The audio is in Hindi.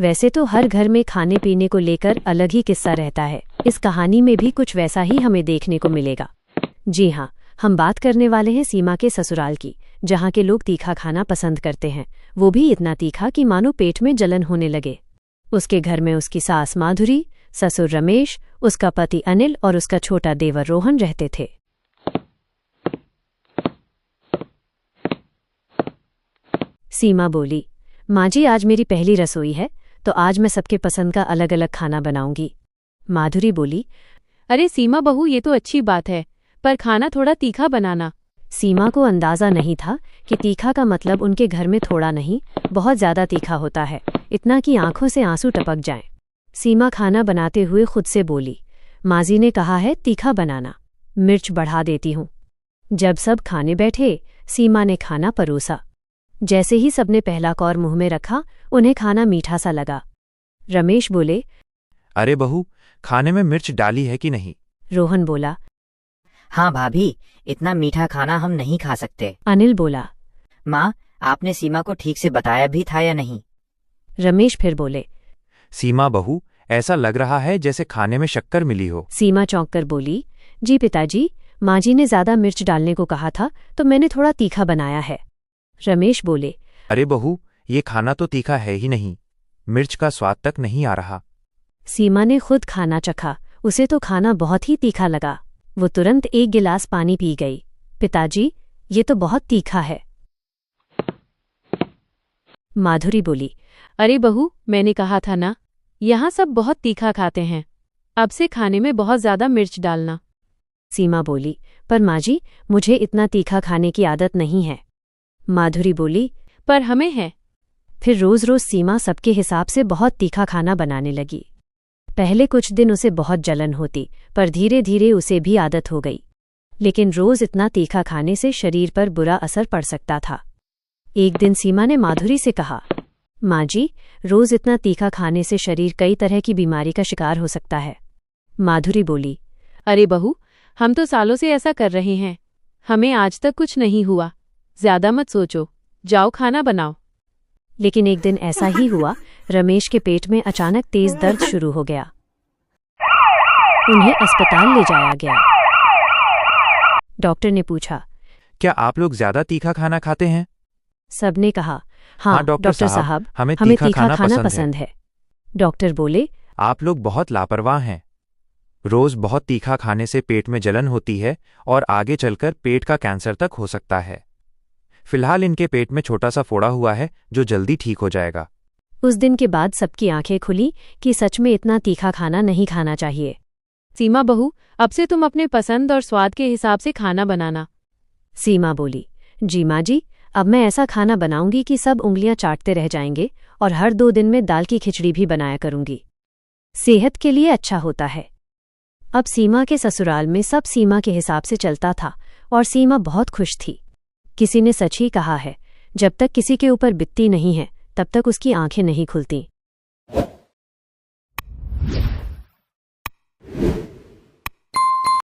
वैसे तो हर घर में खाने पीने को लेकर अलग ही किस्सा रहता है। इस कहानी में भी कुछ वैसा ही हमें देखने को मिलेगा। जी हाँ, हम बात करने वाले हैं सीमा के ससुराल की, जहाँ के लोग तीखा खाना पसंद करते हैं, वो भी इतना तीखा कि मानो पेट में जलन होने लगे। उसके घर में उसकी सास माधुरी, ससुर रमेश, उसका पति अनिल और उसका छोटा देवर रोहन रहते थे। सीमा बोली, माँ जी आज मेरी पहली रसोई है, तो आज मैं सबके पसंद का अलग अलग खाना बनाऊंगी। माधुरी बोली, अरे सीमा बहू, ये तो अच्छी बात है, पर खाना थोड़ा तीखा बनाना। सीमा को अंदाजा नहीं था कि तीखा का मतलब उनके घर में थोड़ा नहीं, बहुत ज्यादा तीखा होता है, इतना कि आंखों से आंसू टपक जाएं। सीमा खाना बनाते हुए खुद से बोली, माजी ने कहा है तीखा बनाना, मिर्च बढ़ा देती हूँ। जब सब खाने बैठे, सीमा ने खाना परोसा। जैसे ही सबने पहला कौर मुंह में रखा, उन्हें खाना मीठा सा लगा। रमेश बोले, अरे बहू, खाने में मिर्च डाली है कि नहीं? रोहन बोला, हाँ भाभी, इतना मीठा खाना हम नहीं खा सकते। अनिल बोला, माँ, आपने सीमा को ठीक से बताया भी था या नहीं? रमेश फिर बोले, सीमा बहू, ऐसा लग रहा है जैसे खाने में शक्कर मिली हो। सीमा चौंक कर बोली, जी पिताजी, माँ जी ने ज्यादा मिर्च डालने को कहा था, तो मैंने थोड़ा तीखा बनाया है। रमेश बोले, अरे बहू, ये खाना तो तीखा है ही नहीं, मिर्च का स्वाद तक नहीं आ रहा। सीमा ने खुद खाना चखा, उसे तो खाना बहुत ही तीखा लगा। वो तुरंत एक गिलास पानी पी गई। पिताजी, ये तो बहुत तीखा है। माधुरी बोली, अरे बहू, मैंने कहा था ना, यहाँ सब बहुत तीखा खाते हैं, अब से खाने में बहुत ज्यादा मिर्च डालना। सीमा बोली, पर माँ जी, मुझे इतना तीखा खाने की आदत नहीं है। माधुरी बोली, पर हमें है। फिर रोज रोज सीमा सबके हिसाब से बहुत तीखा खाना बनाने लगी। पहले कुछ दिन उसे बहुत जलन होती, पर धीरे धीरे उसे भी आदत हो गई। लेकिन रोज इतना तीखा खाने से शरीर पर बुरा असर पड़ सकता था। एक दिन सीमा ने माधुरी से कहा, माँ जी, रोज इतना तीखा खाने से शरीर कई तरह की बीमारी का शिकार हो सकता है। माधुरी बोली, अरे बहू, हम तो सालों से ऐसा कर रहे हैं, हमें आज तक कुछ नहीं हुआ, ज्यादा मत सोचो, जाओ खाना बनाओ। लेकिन एक दिन ऐसा ही हुआ, रमेश के पेट में अचानक तेज दर्द शुरू हो गया। उन्हें अस्पताल ले जाया गया। डॉक्टर ने पूछा, क्या आप लोग ज्यादा तीखा खाना खाते हैं? सबने कहा, हाँ डॉक्टर साहब, हमें तीखा खाना खाना पसंद है। डॉक्टर बोले, आप लोग बहुत लापरवाह हैं। रोज बहुत तीखा खाने से पेट में जलन होती है और आगे चलकर पेट का कैंसर तक हो सकता है। फिलहाल इनके पेट में छोटा सा फोड़ा हुआ है, जो जल्दी ठीक हो जाएगा। उस दिन के बाद सबकी आंखें खुली कि सच में इतना तीखा खाना नहीं खाना चाहिए। सीमा बहू, अब से तुम अपने पसंद और स्वाद के हिसाब से खाना बनाना। सीमा बोली, जी माँ जी, अब मैं ऐसा खाना बनाऊंगी कि सब उंगलियां चाटते रह जाएंगे, और हर 2 दिन में दाल की खिचड़ी भी बनाया करूंगी। सेहत के लिए अच्छा होता है। अब सीमा के ससुराल में सब सीमा के हिसाब से चलता था और सीमा बहुत खुश थी। किसी ने सच ही कहा है, जब तक किसी के ऊपर बित्ती नहीं है, तब तक उसकी आंखें नहीं खुलती।